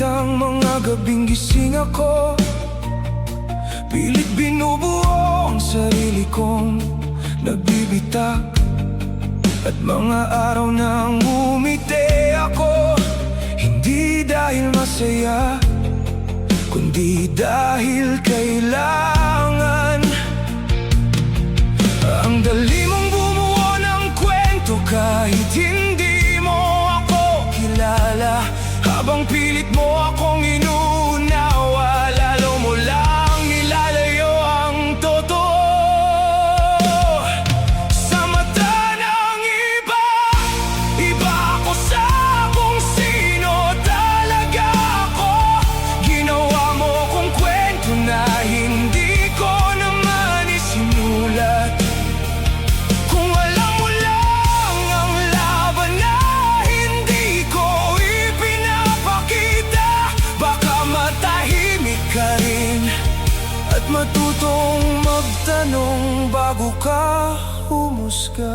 ang mga gabing gising ako, pilit binubuo ang sarili kong nagbibitak. At mga araw nang umiti ako, hindi dahil masaya, kundi dahil kailangan. Ang dali mong bumuo ng kwento kahit hindi mo ako kilala. Habang pilit mo akong inuunawa, lalo mo lang nilalayo ang totoo. Sa mata ng iba, iba ako sa kung sino talaga ako. Ginawa mo kong kwento na hindi ko naman isinulat. Kung alam mo lang ang laban na hindi ko ipinapakita, baka matahimik ka rin at matutong magtanong bago ka humusga.